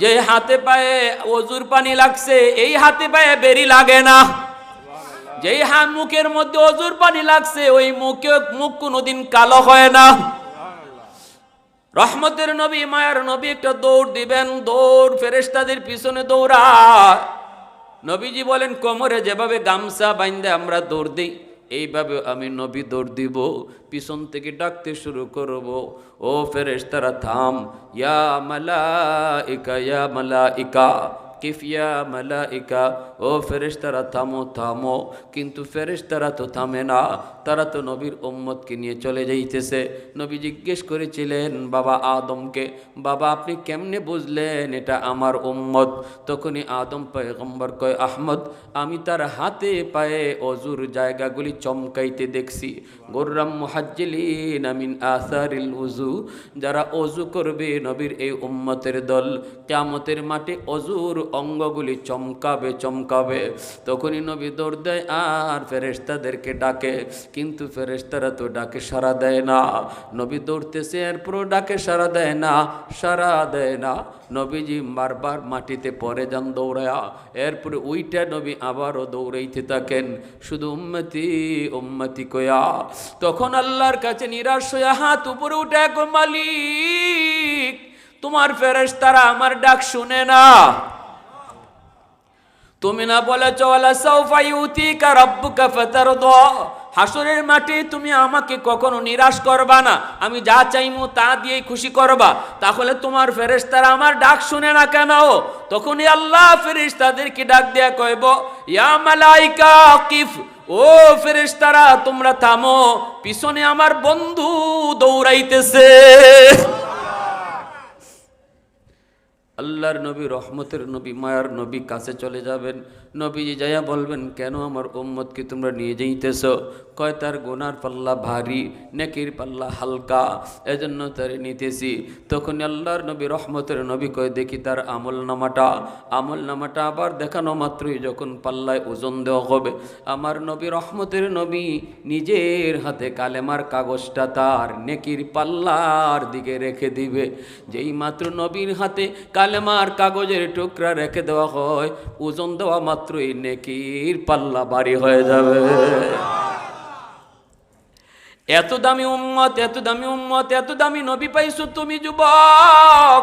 যে হাতে পায়ে অজুর পানি লাগছে, এই হাতে পায়ে বেরি লাগে না। যেই মুখের মধ্যে অজুর পানি লাগছে, ওই মুখ কোনোদিন কালো হয় না। রহমতের নবী, মায়ার নবী একটা দৌড় দিবেন, দৌড় ফেরেশতাদের পিছনে দৌড়া। নবীজি বলেন, কোমরে যেভাবে গামছা বাইন্ধে আমরা দৌড় দিই, এইভাবে আমি নবী দৌড় দিব, পিছন থেকে ডাকতে শুরু করব, ও ফেরেশতারা থাম, ইয়া মালাইকা ইয়া মালাইকা, কিফিয়া মালাইকা, ও ফেরেশতারা থামো থামো। কিন্তু ফেরেশতারা তো থামে না, তারা তো নবীর উম্মতকে নিয়ে চলে যাইতেছে। নবী জিজ্ঞেস করেছিলেন বাবা আদমকে, বাবা আপনি কেমনে বুঝলেন এটা আমার উম্মত? তখনই আদম পয়গম্বর কয়, আহমদ, আমি তার হাতে পায়ে অজুর জায়গাগুলি চমকাইতে দেখছি। গুররাম মুহাজ্জিলিন মিন আসারিল উযু, যারা অজু করবে নবীর এই উম্মতের দল, কিয়ামতের মাঠে অজুর অঙ্গগুলি চমকাবে। তখনই নবী দৌড় দেয় আর ফেরেশতাদেরকে ডাকে, কিন্তু ফেরেশতারা তো ডাকে সাড়া দেয় না। নবী দৌড়তেছে, এরপর ডাকে সাড়া দেয় না। নবীজি বারবার মাটিতে পড়ে যান দৌড়ায়া, এরপরে উইটা নবী আবারও দৌড়াইতে থাকেন, শুধু উম্মতি কয়া। তখন আল্লাহর কাছে নিরাশ হয়ে হাত উপরে উঠে, মালিক তোমার ফেরেশতারা আমার ডাক শুনে না। তুমি না বলেছ ওয়ালা সাউফা ইউতিকা রাব্বুকা ফাতারদা, হাসরের মাঠে তুমি আমাকে কখনো নিরাশ করবা না, আমি যা চাইমু তা দিয়েই খুশি করবা, তাহলে তোমার ফেরেশতারা আমার ডাক শুনে না কেন? তখনই আল্লাহ ফেরেশতাদেরকে ডাক দেয়া কইব, ইয়া মালাইকা কিফ, ও ফেরেশতারা তোমরা থামো, পিছনে আমার বন্ধু দৌড়াইতেছে। আল্লাহর নবী, রহমতের নবী, মায়ার নবী কাছে চলে যাবেন। নবীজি যাইয়া বলবেন, কেন আমার উম্মতকে তোমরা নিয়ে যাইতেছ? কয় তার গুনার পাল্লা ভারী, নেকির পাল্লা হালকা, এজন্য তারে নিতেছি। তখন আল্লাহর নবী, রহমতের নবী কয়, দেখি তার আমল নামাটা আবার দেখানো মাত্রই যখন পাল্লায় ওজন দেওয়া হবে, আমার নবী, রহমতের নবী নিজের হাতে কালেমার কাগজটা তার নেকির পাল্লার দিকে রেখে দিবে। যেই মাত্র নবীর হাতে কালেমার কাগজের টুকরা রেখে দেওয়া হয়, ওজন দেওয়া মাত্রই নেকির পাল্লা ভারী হয়ে যাবে। এত দামি উম্মত, এত দামি নবী পাইছো তুমি যুবক,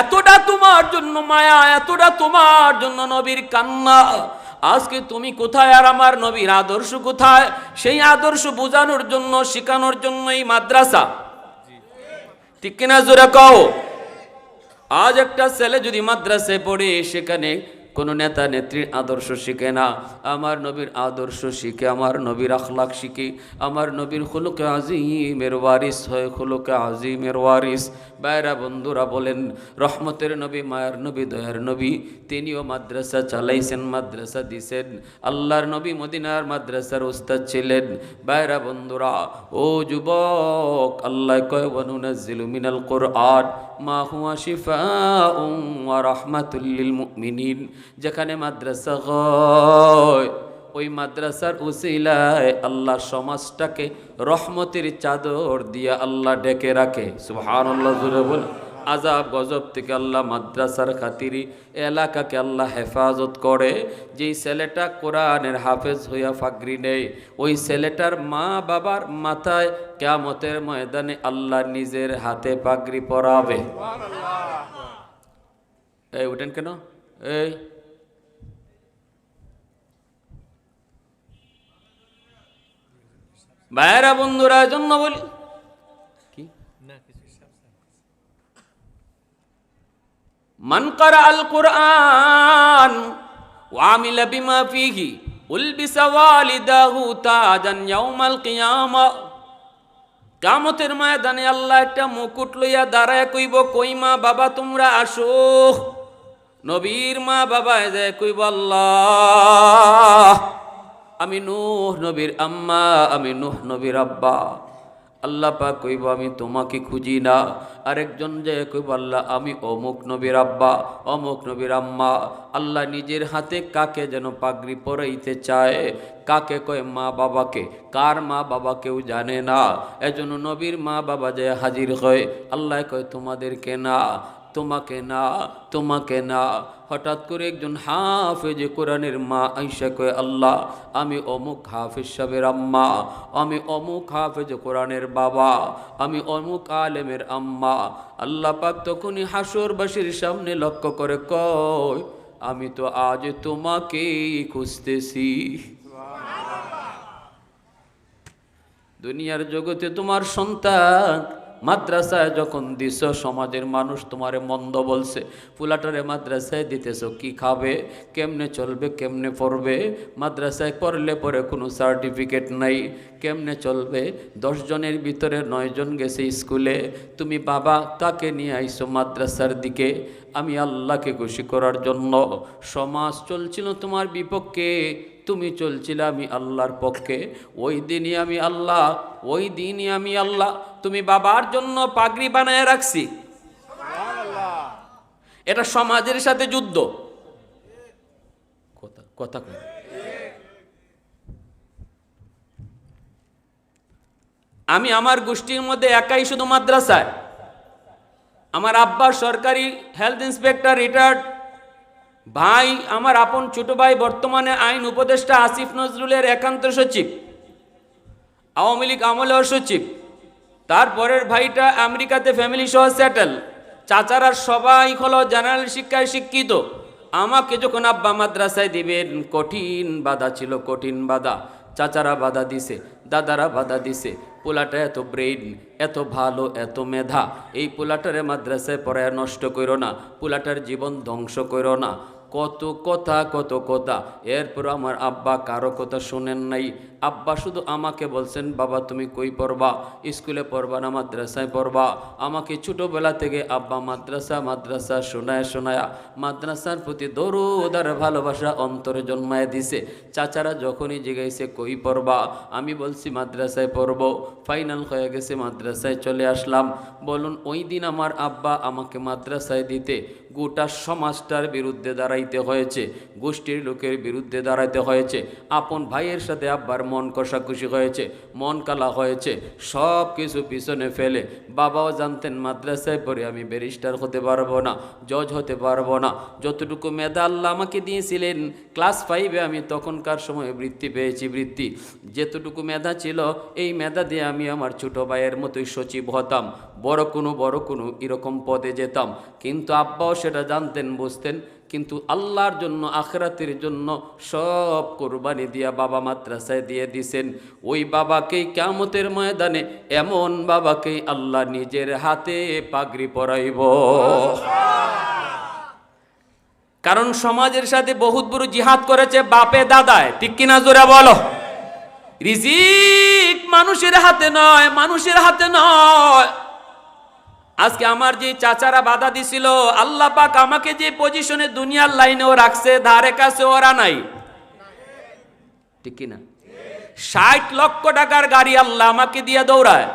এতটা তোমার জন্য মায়া, এতটা তোমার জন্য নবীর কান্না। আজকে তুমি কোথায় আর আমার নবীর আদর্শ কোথায়? সেই আদর্শ বোঝানোর জন্য, শেখানোর জন্য এই মাদ্রাসা, ঠিক কিনা জোরে কও। আজ একটা ছেলে যদি মাদ্রাসায় পড়ে, সেখানে কোনো নেতা নেত্রীর আদর্শ শিখে না, আমার নবীর আদর্শ শিখে, আমার নবীর আখলাক শিখে, আমার নবীর খুলুকে আজিমের ওয়ারিস হয়, খুলুকে আজিমের ওয়ারিস। বাইরা বন্ধুরা বলেন, রহমতের নবী, মায়ার নবী, দয়ার নবী, তিনিও মাদ্রাসা চালাইছেন, মাদ্রাসা দিছেন। আল্লাহর নবী মদিনার মাদ্রাসার উস্তাদ ছিলেন। বাইরা বন্ধুরা, ও যুবক, আল্লাহ কয়, ওয়ানুনাজ্জিলু মিনাল কুরআন মা হুয়া শিফাউন ওয়া রাহমাতুল লিল মুমিনিন। যেখানে মাদ্রাসা হয়, ওই মাদ্রাসার উসিলায় আল্লাহ সমাজটাকে রহমতের চাদর দিয়া আল্লাহ ডেকে রাখে। সুবহানাল্লাহ, জোরে বল। আযাব গজব থেকে আল্লাহ মাদ্রাসার খাতিরে এলাকাকে আল্লাহ হেফাজত করে। যেই ছেলেটা কোরআনের হাফেজ হইয়া ফাগরি নেই, ওই ছেলেটার মা বাবার মাথায় কিয়ামতের ময়দানে আল্লাহ নিজের হাতে পাগড়ি পরাবে। এই উঠেন কেন? এই ভাইরা বন্ধুরা, জন্য বলি কি, মান ক্বারা আল কুরআন ওয়া আমিলা বিমা ফীহি উলবিসা ওয়ালিদাহু তাজান ইয়াউমাল কিয়ামা। কিয়ামতের ময়দানে আল্লাহ একটা মুকুট লইয়া দাঁড়ায় কইব, কই মা বাবা তোমরা আসো। নবীর মা বাবা যায় কইব, আল্লাহ আমি নূহ নবীর আম্মা, আমি নূহ নবীর আব্বা। আল্লাহ পাক কইব, আমি তোমাকে খুঁজি না। আরেকজন যে কইব, আল্লাহ আমি অমুক নবীর আব্বা, অমুক নবীর আম্মা। আল্লাহ নিজের হাতে কাকে যেন পাগড়ি পরাইতে চায়। কাকে কয়? মা বাবাকে। কার মা বাবা কেউ জানে না। এজন্য নবীর মা বাবা যে হাজির হয়, আল্লাহ কয় তোমাদেরকে না, তোমাকে না, তোমাকে না। হঠাৎ করে একজন হাফেজ কোরআনের মা আয়েশা কয়, আল্লাহ আমি অমুক হাফেজ সাহেবের আম্মা, আমি অমুক হাফেজ কোরআনের বাবা, আমি অমুক আলেমের আম্মা। আল্লাহ পাক তখনই হাসরবাসীর সামনে লক্ষ্য করে কয়, আমি তো আজ তোমাকেই খুঁজতেছি। দুনিয়ার জগতে তোমার সন্তান মাদ্রাসায় যখন দিছ, সমাজের মানুষ তোমারে মন্দ বলছে। ফুলাটারে মাদ্রাসায় দিতেছ, কি খাবে, কেমনে চলবে, কেমনে পড়বে? মাদ্রাসায় পড়লে পরে কোনো সার্টিফিকেট নাই, কেমনে চলবে? 10 জনের ভিতরে 9 জন গেছে স্কুলে, তুমি বাবা তাকে নিয়ে আইছো মাদ্রাসার দিকে। আমি আল্লাহকে খুশি করার জন্য। সমাজ চলছিল তোমার বিপক্ষে, তুমি চলছিলে আমি আল্লাহর পক্ষে। ওই দিনই আমি আল্লাহ, ওই দিনই আমি আল্লাহ তুমি বাবার জন্য পাগড়ি বানায় রাখছি। এটা সমাজের সাথে যুদ্ধ। কথা আমি আমার গোষ্ঠীর মধ্যে একাই শুধু মাদ্রাসায়। আমার আব্বা সরকারি হেলথ ইন্সপেক্টর রিটায়ার্ড, ভাই আমার আপন ছোট ভাই বর্তমানে আইন উপদেষ্টা আসিফ নজরুলের একান্ত সচিব, আওয়ামী লীগ আমলেও সচিব। তারপরের ভাইটা আমেরিকাতে ফ্যামিলি সহ সেটেল। চাচারা সবাই হলো জেনারেল শিক্ষায় শিক্ষিত। আমাকে যখন আব্বা মাদ্রাসায় দিবেন, কঠিন বাধা ছিল, কঠিন বাধা। চাচারা বাধা দিছে, দাদারা বাধা দিছে। পোলাটা এত ব্রেইন, এত ভালো, এত মেধা, এই পোলাটারে মাদ্রাসায় পড়ায় নষ্ট করো না, পোলাটার জীবন ধ্বংস করো না। কত কথা, কত কথা। এরপর আমার আব্বা কারো কথা শুনেন নাই। আব্বা শুধু আমাকে বলছেন, বাবা তুমি কই পড়বা? স্কুলে পড়বা না মাদ্রাসায় পড়বা? আমাকে ছোটোবেলা থেকে আব্বা মাদ্রাসা মাদ্রাসা শোনায় শোনায়া মাদ্রাসার প্রতি দরুদ আর ভালোবাসা অন্তরে জন্মায় দিছে। চাচারা যখনই জিগাইছে কই পড়বা, আমি বলছি মাদ্রাসায় পড়ব। ফাইনাল হয়ে গেছে, মাদ্রাসায় চলে আসলাম। বলুন ওই দিন আমার আব্বা আমাকে মাদ্রাসায় দিতে গোটা সমাজটার বিরুদ্ধে দাঁড়াইতে হয়েছে, গোষ্ঠীর লোকের বিরুদ্ধে দাঁড়াইতে হয়েছে, আপন ভাইয়ের সাথে আব্বার মন কষাকষি হয়েছে, মন কালা হয়েছে। সব কিছু পিছনে ফেলে বাবাও জানতেন মাদ্রাসায় পড়ে আমি ব্যারিস্টার হতে পারবো না, জজ হতে পারবো না। যতটুকু মেধা আল্লাহ আমাকে দিয়েছিলেন, ক্লাস 5-এ আমি তখনকার সময় বৃত্তি পেয়েছি। বৃত্তি যেতটুকু মেধা ছিল, এই মেধা দিয়ে আমি আমার ছোটো ভাইয়ের মতোই সচিব হতাম, বড় কোনো এরকম পদে যেতাম। কিন্তু আব্বাও সেটা জানতেন, বুঝতেন। কিন্তু আল্লাহর জন্য, আখিরাতের জন্য সব কোরবানি দিয়া বাবা মাদ্রাসায় দিয়ে দিছেন। ওই বাবাকেই কিয়ামতের ময়দানে, এমন বাবাকেই আল্লাহ নিজের হাতে পাগড়ি পরাইব। কারণ সমাজের সাথে বহুত বড় জিহাদ করেছে বাপে দাদায়, ঠিক কিনা জোরে বলো? রিজিক মানুষের হাতে নয়, মানুষের হাতে নয়। আজকে আমার যে চাচারা বাধা দিছিল, আল্লাহ পাক আমাকে যে পজিশনে দুনিয়ার লাইনেও রাখছে, ধারে কাছে ওরা নাই, ঠিক কিনা? 60 লক্ষ টাকার গাড়ি আল্লাহ আমাকে দিয়ে দৌড়ায়।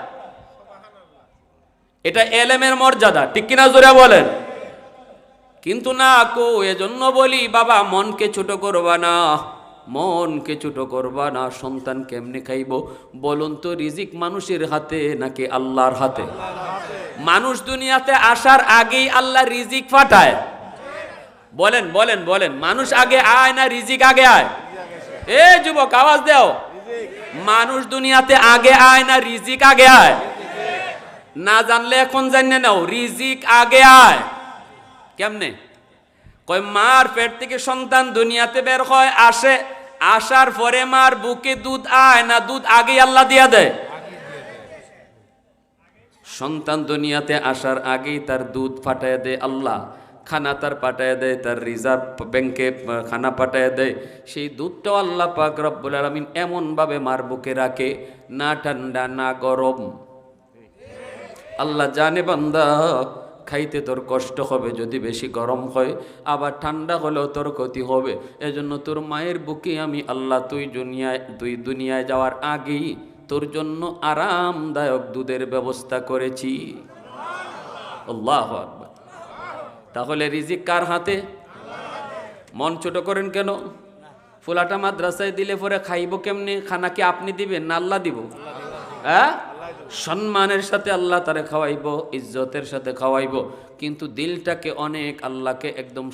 এটা এলেমের মর্যাদা, ঠিক কিনা জোরে বলেন? কিন্তু না কো, এজন্য বলি বাবা মনকে ছোট করবা না, মনকে ছোট করবা না। সন্তান কেমনে খাইব বলুন তো? রিজিক মানুষের হাতে নাকি আল্লাহর হাতে? মানুষ দুনিয়াতে আসার আগেই আল্লাহ রিজিক পাঠায়। বলেন বলেন বলেন, মানুষ আগে আয় না রিজিক আগে আয়? এ যুবক আওয়াজ দাও, মানুষ দুনিয়াতে আগে আয় না রিজিক আগে আয়? না জানলে এখন জানিয়ে নাও, রিজিক আগে আয়। কেমনে? কয় মার পেট থেকে সন্তান দুনিয়াতে বের হয়, আসে, আসার পরে মার বুকে দুধ আয় না দুধ আগেই আল্লাহ দিয়া দেয়? সন্তান দুনিয়াতে আসার আগেই তার দুধ ফাটায় দেয় আল্লাহ, খানা তার পাঠায় দেয়, তার রিজার্ভ ব্যাংকে খানা পাঠায় দেয়। সেই দুধটাও আল্লাহ পাক রব্বুল আলামিন এমন ভাবে মার বুকে রাখে, না ঠান্ডা না গরম। আল্লাহ জানে বান্দা খাইতে তোর কষ্ট হবে যদি বেশি গরম হয়, আবার ঠান্ডা হলেও তোর ক্ষতি হবে। এজন্য তোর মায়ের বুকে আমি আল্লাহ তুই দুনিয়ায় যাওয়ার আগেই তোর জন্য আরামদায়ক দুধের ব্যবস্থা করেছি। আল্লাহু আকবার। তাহলে রিজিক কার হাতে? মন ছোট করেন কেন? ফুলাটা মাদ্রাসায় দিলে পরে খাইব কেমনে? খানা কি আপনি দিবেন না আল্লাহ দিব? হ্যাঁ, সম্মানের সাথে আল্লাহ তারে খাওয়াইব, ইজ্জতের সাথে খাওয়াইব, কিন্তু দিলটাকে অনেক আল্লাহকে একদম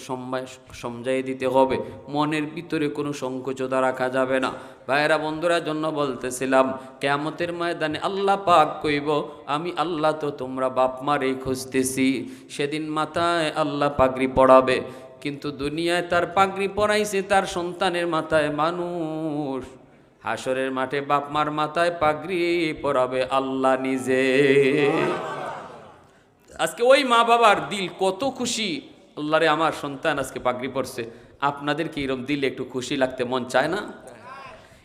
সমঝাই দিতে হবে। মনের ভিতরে কোনো সংকোচতা রাখা যাবে না। ভাইয়েরা বন্ধুরা, জন্য বলতেছিলাম, কিয়ামতের ময়দানে আল্লাহ পাক কইব, আমি আল্লাহ তো তোমরা বাপ মারেই খুঁজতেছি। সেদিন মাথায় আল্লাহ পাগড়ি পড়াবে, কিন্তু দুনিয়ায় তার পাগড়ি পরাইছে তার সন্তানের মাথায় মানুষ। হাসরের মাঠে বাপ মার মাথায় পাগড়ি পরাবে আল্লাহ নিজে। আজকে ওই মা বাবার দিল কত খুশি, আল্লাহ রে আমার সন্তান আজকে পাগড়ি পরছে। আপনাদের কি এরকম দিলে একটু খুশি লাগতে মন চায় না?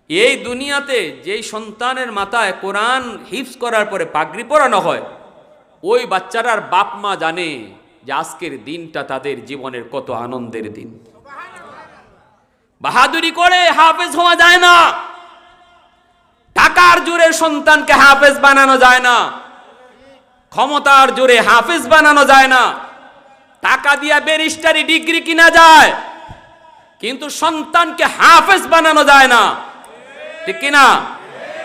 এই দুনিয়াতে যেই সন্তানের মাথায় কোরআন হিফজ করার পরে পাগড়ি পরানো হয়, ওই বাচ্চাটার বাপ মা জানে যে আজকের দিনটা তাদের জীবনের কত আনন্দের দিন। বাহাদুরি করে হাফেজ হওয়া যায় না, টাকার জোরে সন্তানকে হাফেজ বানানো যায় না, ক্ষমতার জোরে হাফেজ বানানো যায় না। টাকা দিয়া ব্যারিস্টারি ডিগ্রি কিনা যায়, কিন্তু সন্তানকে হাফেজ বানানো যায় না, ঠিক কিনা?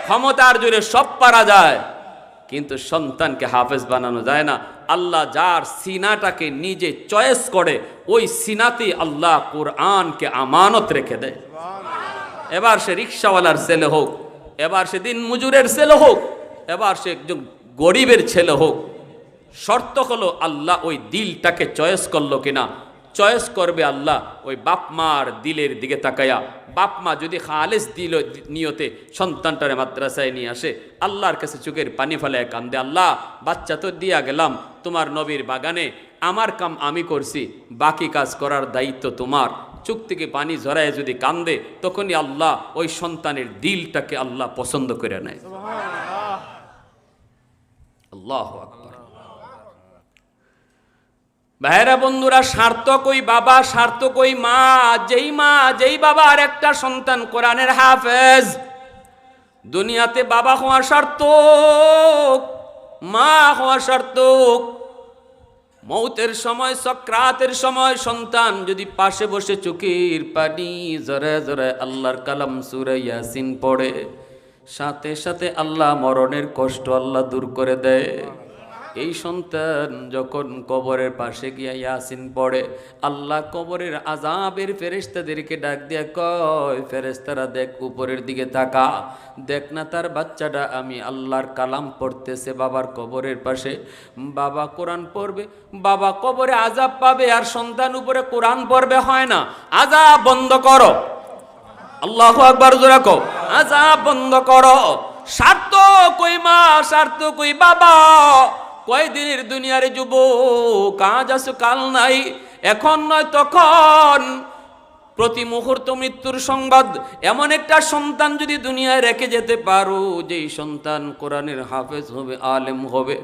ক্ষমতার জোরে সব পারা যায়, কিন্তু সন্তানকে হাফেজ বানানো যায় না। আল্লাহ যার সিনাটাকে নিজে চয়েস করে, ওই সিনাতে আল্লাহ কোরআনকে আমানত রেখে দেয়। এবার সে রিক্সাওয়ালার ছেলে হোক, এবার সে দিন মজুরের ছেলে হোক, এবার সে একজন গরিবের ছেলে হোক, শর্ত হলো আল্লাহ ওই দিলটাকে চয়েস করলো কিনা। চয়েস করবে আল্লাহ ওই বাপ মার দিলের দিকে তাকায়া। বাপ মা যদি খালেস দিল নিয়তে সন্তানটারে মাদ্রাসায় নিয়ে আসে, আল্লাহর কাছে চোখের পানি ফেলায় কান্দে, আল্লাহ বাচ্চা তো দিয়া গেলাম তোমার নবীর বাগানে, আমার কাম আমি করছি, বাকি কাজ করার দায়িত্ব তোমার। চোখ থেকে পানি ঝরায় যদি কান্দে, তখনই আল্লাহ ওই সন্তানের দিলটাকে আল্লাহ পছন্দ করে নেয়। আল্লাহু আকবার। ভাইরা বন্ধুরা, সার্থক ওই বাবা, সার্থক ওই মা, যেই বাবার একটা সন্তান কোরআনের হাফেজ। দুনিয়াতে বাবা হওয়া সার্থক, মা হওয়া সার্থক। মৌতের সময়, সাকরাতের সময় সন্তান যদি পাশে বসে চোখের পানি জড়ায় জড়ায় আল্লাহর কালাম সূরা ইয়াসিন পড়ে, সাথে সাথে আল্লাহ মরণের কষ্ট আল্লাহ দূর করে দেয়। এই সন্তান যখন কবরের পাশে গিয়া ইয়াসিন পড়ে, আল্লাহ কবরের আযাবের ফেরেশতাদেরকে ডাক দিয়া কয়, ফেরেশতারা দেখ উপরের দিকে তাকা, দেখ না তার বাচ্চাটা আমি আল্লাহর কালাম পড়তেছে বাবার কবরের পাশে। বাবা কোরআন পড়বে, বাবা কবরে আযাব পাবে, আর সন্তান উপরে কোরআন পড়বে। হয় না, আযাব বন্ধ করো। আল্লাহু আকবার জোরে কও, আযাব বন্ধ করো। সার্থক ওই মা, সার্থক ওই বাবা। কয়দিনের দুনিয়ার যুবক, আজ আছো কাল নাই, এখন নয় তখন। প্রতি মুহূর্ত মৃত্যুর সংবাদ। এমন একটা সন্তান যদি দুনিয়ায় রেখে যেতে পারো, যেই সন্তান কোরআনের হাফেজ হবে, আলেম হবে,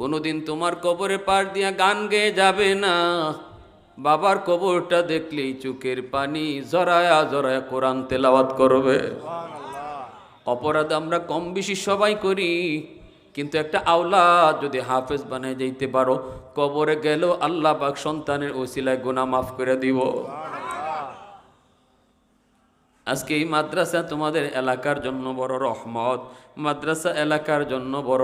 কোনোদিন তোমার কবরে পাশ দিয়া গান গেয়ে যাবে না। বাবার কবরটা দেখলেই চোখের পানি জড়ায়া জড়ায়া কোরআন তেলাওয়াত করবে। অপরাধ আমরা কম বেশি সবাই করি, কিন্তু একটা আওলাদ যদি হাফেজ বানায় যাইতে পারো, কবরে গেল আল্লাহ পাক সন্তানের ওসিলায় গুনাহ মাফ করে দিব। আজকে এই মাদ্রাসা তোমাদের এলাকার জন্য বড় রহমত, মাদ্রাসা এলাকার জন্য বড়